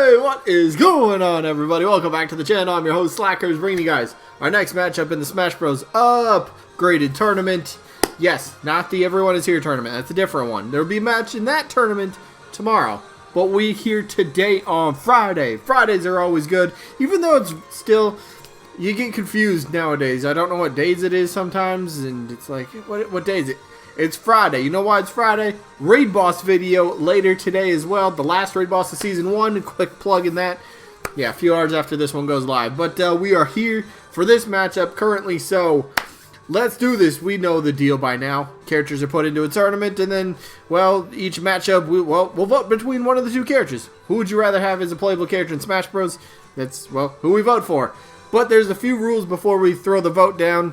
Hey, what is going on, everybody? Welcome back to the channel. I'm your host, Slackers, bringing you guys our next matchup in the Smash Bros. Upgraded Tournament. Yes, not the Everyone Is Here tournament. That's a different one. There will be a match in that tournament tomorrow. But we here today on Friday. Fridays are always good, even though it's still... You get confused nowadays. I don't know what days it is sometimes, and it's like, what day is it? It's Friday. You know why it's Friday? Raid Boss video later today as well. The last Raid Boss of Season 1. Quick plug in that. Yeah, a few hours after this one goes live. But we are here for this matchup currently, so let's do this. We know the deal by now. Characters are put into a tournament, and then, well, each matchup, we'll vote between one of the two characters. Who would you rather have as a playable character in Smash Bros? That's, well, who we vote for. But there's a few rules before we throw the vote down,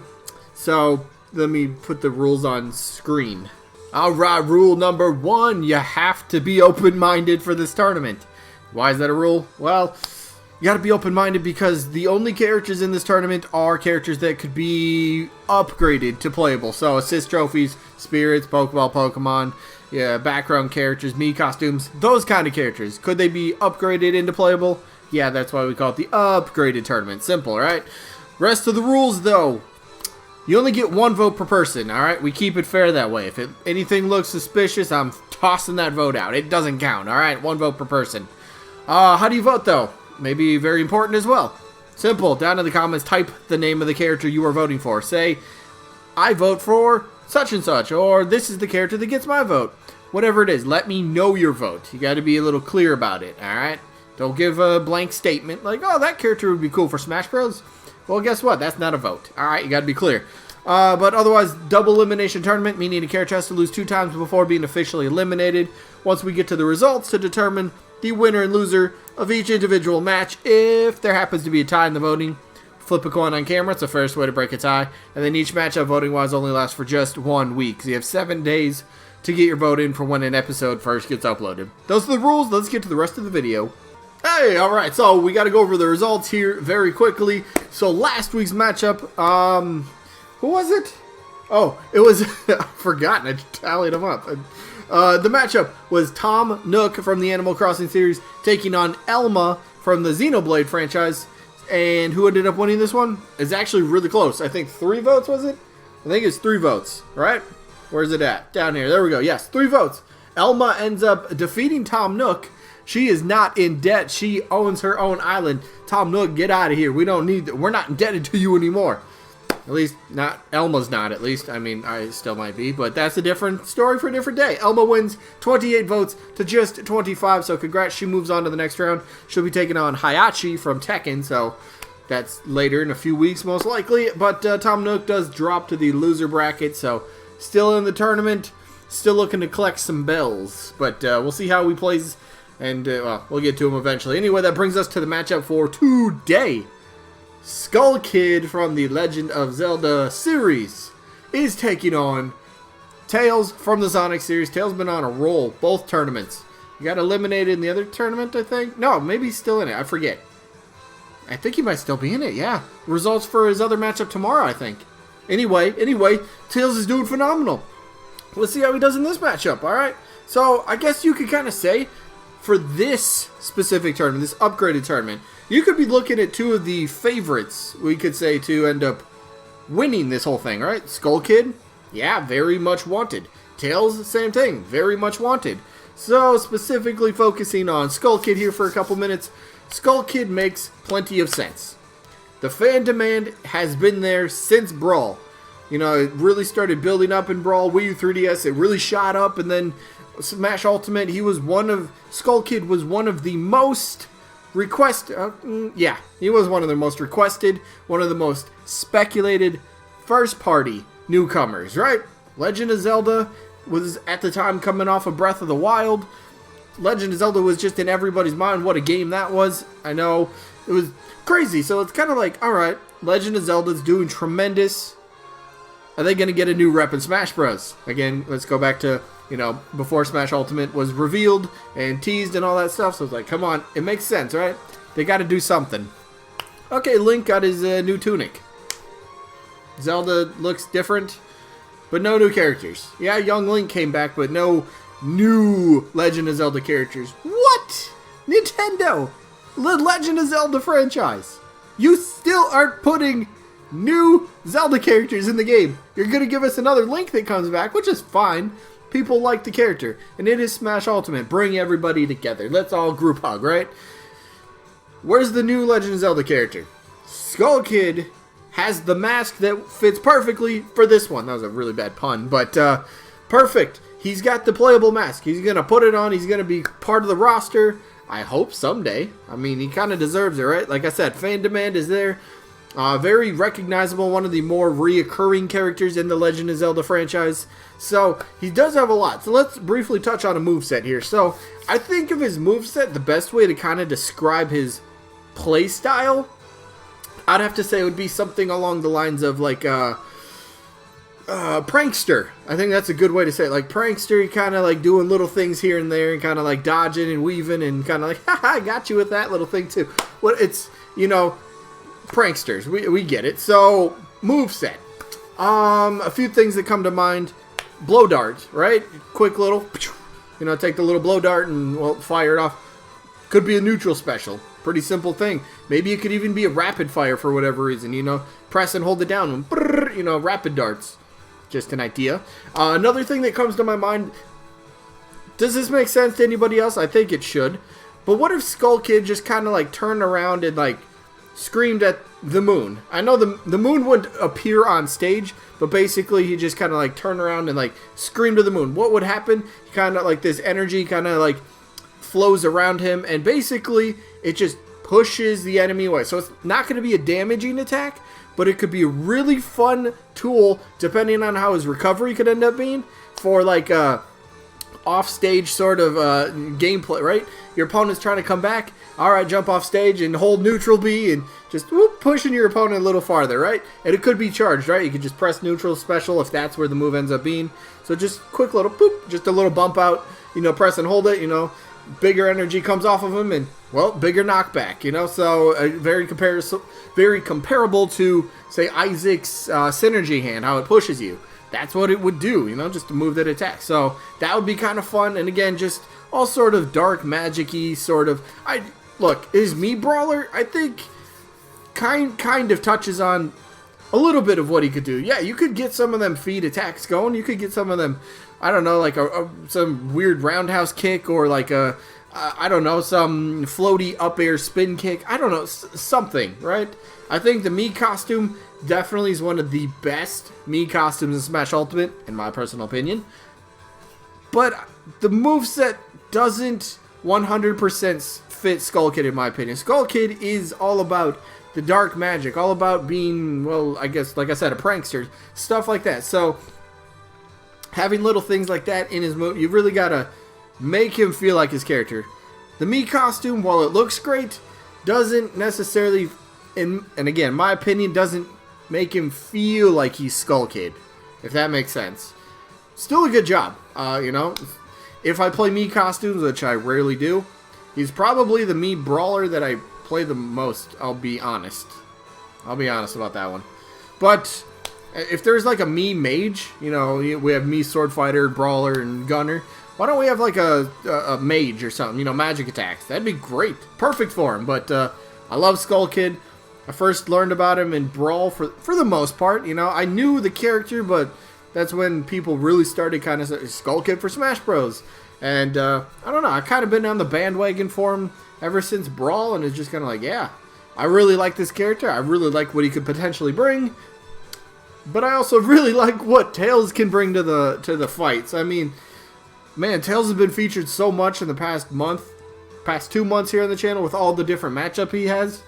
so let me put the rules on screen. Alright, rule number 1, you have to be open-minded for this tournament. Why is that a rule? Well, you gotta be open-minded because the only characters in this tournament are characters that could be upgraded to playable. So, assist trophies, spirits, Pokeball, Pokemon, yeah, background characters, Mii costumes, those kind of characters. Could they be upgraded into playable? Yeah, that's why we call it the upgraded tournament. Simple, right? Rest of the rules, though. You only get one vote per person, alright? We keep it fair that way. If anything looks suspicious, I'm tossing that vote out. It doesn't count, alright? One vote per person. How do you vote, though? Maybe very important as well. Simple. Down in the comments, type the name of the character you are voting for. Say, I vote for such and such, or this is the character that gets my vote. Whatever it is, let me know your vote. You got to be a little clear about it, alright? Don't give a blank statement like, oh, that character would be cool for Smash Bros. Well, guess what? That's not a vote. Alright, you gotta be clear. But otherwise, double elimination tournament, meaning a character has to lose 2 times before being officially eliminated. Once we get to the results to determine the winner and loser of each individual match, if there happens to be a tie in the voting, flip a coin on camera. It's the first way to break a tie. And then each matchup, voting-wise, only lasts for just 1 week. So you have 7 days to get your vote in for when an episode first gets uploaded. Those are the rules. Let's get to the rest of the video. Hey, alright, so we got to go over the results here very quickly. So last week's matchup, who was it? Oh, it was, I've forgotten, I tallied them up. The matchup was Tom Nook from the Animal Crossing series taking on Elma from the Xenoblade franchise. And who ended up winning this one? It's actually really close. I think 3 votes, was it? I think it's 3 votes, right? Where's it at? Down here, there we go. Yes, 3 votes. Elma ends up defeating Tom Nook. She is not in debt. She owns her own island. Tom Nook, get out of here. We're not indebted to you anymore. At least, not, Elma's not, at least. I mean, I still might be, but that's a different story for a different day. Elma wins 28 votes to just 25, so congrats. She moves on to the next round. She'll be taking on Hayachi from Tekken, so that's later in a few weeks, most likely. But Tom Nook does drop to the loser bracket, so still in the tournament, still looking to collect some bells. But we'll see how he plays. And, well, we'll get to him eventually. Anyway, that brings us to the matchup for today. Skull Kid from the Legend of Zelda series is taking on Tails from the Sonic series. Tails been on a roll, both tournaments. He got eliminated in the other tournament, I think. No, maybe he's still in it. I forget. I think he might still be in it, yeah. Results for his other matchup tomorrow, I think. Anyway, Tails is doing phenomenal. Let's see how he does in this matchup, alright? So, I guess you could kind of say, for this specific tournament, this upgraded tournament, you could be looking at 2 of the favorites, we could say, to end up winning this whole thing, right? Skull Kid, yeah, very much wanted. Tails, same thing, very much wanted. So, specifically focusing on Skull Kid here for a couple minutes, Skull Kid makes plenty of sense. The fan demand has been there since Brawl. You know, it really started building up in Brawl, Wii U 3DS, it really shot up, and then Smash Ultimate, Skull Kid was one of the most requested, he was one of the most requested, one of the most speculated first-party newcomers, right? Legend of Zelda was at the time coming off of Breath of the Wild. Legend of Zelda was just in everybody's mind. What a game that was. I know, it was crazy. So it's kind of like, alright, Legend of Zelda's doing tremendous. Are they going to get a new rep in Smash Bros? Again, let's go back to, you know, before Smash Ultimate was revealed and teased and all that stuff. So it's like, come on, it makes sense, right? They got to do something. Okay, Link got his new tunic. Zelda looks different, but no new characters. Yeah, young Link came back, but no new Legend of Zelda characters. What? Nintendo, the Legend of Zelda franchise. You still aren't putting new Zelda characters in the game. You're going to give us another Link that comes back, which is fine. People like the character. And it is Smash Ultimate. Bring everybody together. Let's all group hug, right? Where's the new Legend of Zelda character? Skull Kid has the mask that fits perfectly for this one. That was a really bad pun, but perfect. He's got the playable mask. He's going to put it on. He's going to be part of the roster. I hope someday. I mean, he kind of deserves it, right? Like I said, fan demand is there. Very recognizable, one of the more reoccurring characters in the Legend of Zelda franchise. So, he does have a lot. So, let's briefly touch on a moveset here. So, I think of his moveset, the best way to kind of describe his play style, I'd have to say it would be something along the lines of like prankster. I think that's a good way to say it. Like prankster, you kind of like doing little things here and there and kind of like dodging and weaving and kind of like, haha, I got you with that little thing too. Well, it's, you know, pranksters. We get it. So, moveset. A few things that come to mind. Blow dart, right? Quick little, you know, take the little blow dart and, well, fire it off. Could be a neutral special. Pretty simple thing. Maybe it could even be a rapid fire for whatever reason, you know. Press and hold it down. And brrr, you know, rapid darts. Just an idea. Another thing that comes to my mind. Does this make sense to anybody else? I think it should. But what if Skull Kid just kind of like turned around and like screamed at the moon? I know the moon wouldn't appear on stage, but basically he just kind of like turned around and like screamed to the moon. What would happen? Kind of like this energy kind of like flows around him, and basically it just pushes the enemy away. So it's not going to be a damaging attack, but it could be a really fun tool, depending on how his recovery could end up being, for like a off-stage sort of gameplay, right? Your opponent's trying to come back. All right, jump off stage and hold neutral B and just whoop, pushing your opponent a little farther, right? And it could be charged, right? You could just press neutral special if that's where the move ends up being. So just quick little boop, just a little bump out, you know, press and hold it, you know. Bigger energy comes off of him and, well, bigger knockback, you know. So very comparable to, say, Isaac's synergy hand, how it pushes you. That's what it would do, you know, just a move that attacks. So that would be kind of fun. And again, just all sort of dark magic-y sort of. Look, is Mii Brawler, I think, kind of touches on a little bit of what he could do. Yeah, you could get some of them feed attacks going. You could get some of them, I don't know, like some weird roundhouse kick, or like I don't know, some floaty up air spin kick. I don't know, something, right? I think the Mii costume definitely is one of the best Mii costumes in Smash Ultimate, in my personal opinion. But the moveset doesn't 100% fit Skull Kid, in my opinion. Skull Kid is all about the dark magic, all about being, well, I guess, like I said, a prankster, stuff like that. So, having little things like that in his move, you really gotta make him feel like his character. The Mii costume, while it looks great, doesn't necessarily, and again, my opinion, doesn't make him feel like he's Skull Kid, if that makes sense. Still a good job, you know. If I play Mii costumes, which I rarely do, he's probably the Mii Brawler that I play the most, I'll be honest. I'll be honest about that one. But if there's like a Mii Mage, you know, we have Mii Sword Fighter, Brawler, and Gunner. Why don't we have like a Mage or something, you know, magic attacks? That'd be great. Perfect for him. But I love Skull Kid. I first learned about him in Brawl for the most part. You know, I knew the character, but that's when people really started kind of Skull Kid for Smash Bros. And I don't know, I've kind of been on the bandwagon for him ever since Brawl, and it's just kind of like, yeah, I really like this character. I really like what he could potentially bring. But I also really like what Tails can bring to the fights. I mean, man, Tails has been featured so much in the past 2 months here on the channel with all the different matchup he has.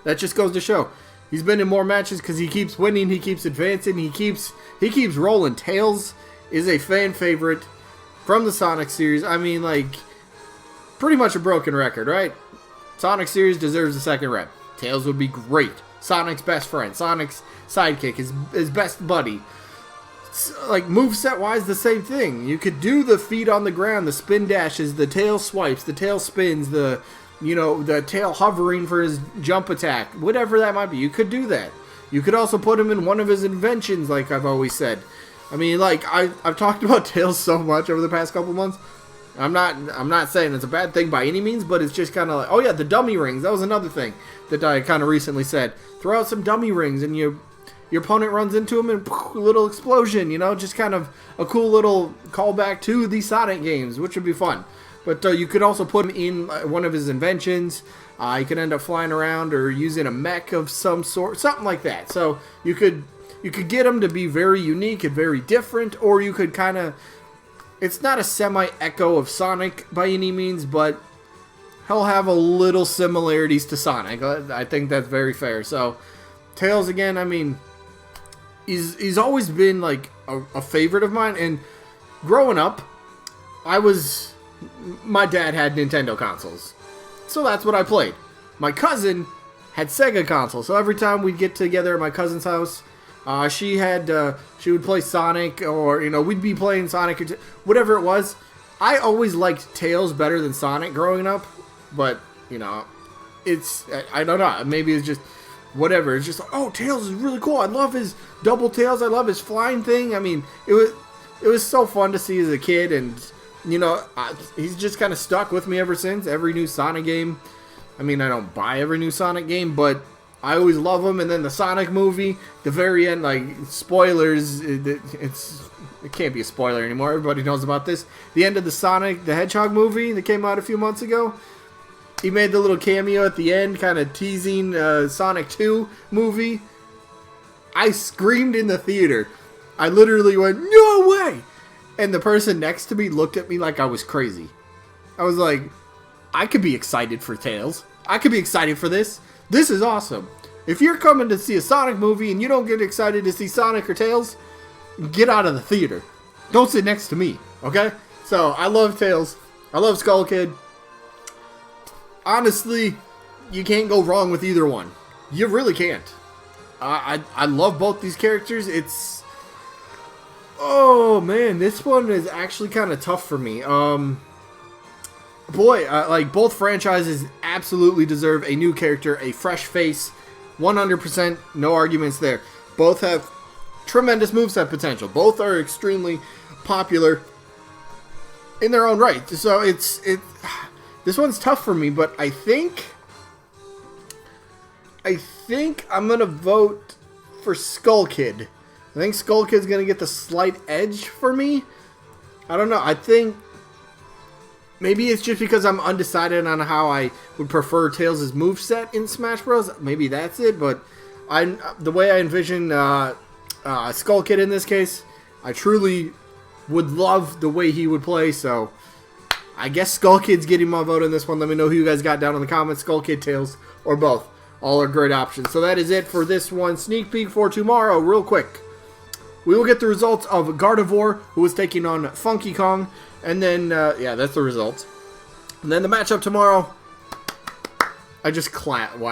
That just goes to show. He's been in more matches because he keeps winning, he keeps advancing, he keeps rolling. Tails is a fan favorite from the Sonic series. I mean, like, pretty much a broken record, right? Sonic series deserves a second rep. Tails would be great. Sonic's best friend, Sonic's sidekick, his best buddy. Like, moveset wise, the same thing. You could do the feet on the ground, the spin dashes, the tail swipes, the tail spins, the tail hovering for his jump attack, whatever that might be. You could do that. You could also put him in one of his inventions, like I've always said. I mean, like, I've talked about Tails so much over the past couple months. I'm not saying it's a bad thing by any means, but it's just kind of like, oh yeah, the dummy rings. That was another thing that I kind of recently said. Throw out some dummy rings, and your opponent runs into them, and poof, a little explosion. You know, just kind of a cool little callback to the Sonic games, which would be fun. But you could also put him in one of his inventions. You could end up flying around or using a mech of some sort, something like that. So you could get him to be very unique and very different, or you could kind of. It's not a semi-echo of Sonic by any means, but he'll have a little similarities to Sonic. I think that's very fair. So, Tails, again, I mean, he's always been, like, a favorite of mine. And growing up, my dad had Nintendo consoles. So that's what I played. My cousin had Sega consoles. So every time we'd get together at my cousin's house, she would play Sonic, or, you know, we'd be playing Sonic, or whatever it was. I always liked Tails better than Sonic growing up, but, you know, I don't know, maybe it's just, whatever, it's just, oh, Tails is really cool, I love his double tails, I love his flying thing. I mean, it was so fun to see as a kid, and, you know, he's just kind of stuck with me ever since. Every new Sonic game, I mean, I don't buy every new Sonic game, but I always love them. And then the Sonic movie, the very end, like, spoilers, it can't be a spoiler anymore, everybody knows about this. The end of the Sonic the Hedgehog movie that came out a few months ago, he made the little cameo at the end, kind of teasing Sonic 2 movie. I screamed in the theater. I literally went, no way! And the person next to me looked at me like I was crazy. I was like, I could be excited for Tails. I could be excited for this. This is awesome. If you're coming to see a Sonic movie and you don't get excited to see Sonic or Tails, get out of the theater. Don't sit next to me, okay? So, I love Tails. I love Skull Kid. Honestly, you can't go wrong with either one. You really can't. I love both these characters. Oh, man, this one is actually kind of tough for me. Like, both franchises absolutely deserve a new character, a fresh face, 100%, no arguments there. Both have tremendous moveset potential. Both are extremely popular in their own right. So this one's tough for me, but I think I'm gonna vote for Skull Kid. I think Skull Kid's gonna get the slight edge for me. I don't know. I think maybe it's just because I'm undecided on how I would prefer Tails' moveset in Smash Bros. Maybe that's it, but the way I envision Skull Kid in this case, I truly would love the way he would play, so I guess Skull Kid's getting my vote in this one. Let me know who you guys got down in the comments, Skull Kid, Tails, or both. All are great options. So that is it for this one. Sneak peek for tomorrow, real quick. We will get the results of Gardevoir, who is taking on Funky Kong. And then, yeah, that's the results. And then the matchup tomorrow, I just clapped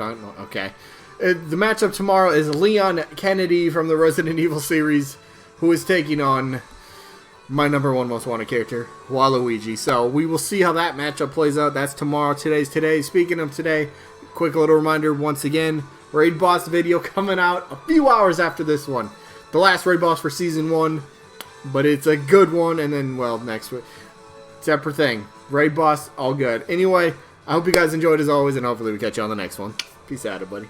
on, okay. The matchup tomorrow is Leon Kennedy from the Resident Evil series, who is taking on my #1 most wanted character, Waluigi. So we will see how that matchup plays out. That's tomorrow. Today's today. Speaking of today, quick little reminder once again, Raid Boss video coming out a few hours after this one. The last Raid Boss for Season 1, but it's a good one, and then, well, next week. Separate thing. Raid Boss, all good. Anyway, I hope you guys enjoyed as always, and hopefully we catch you on the next one. Peace out, everybody.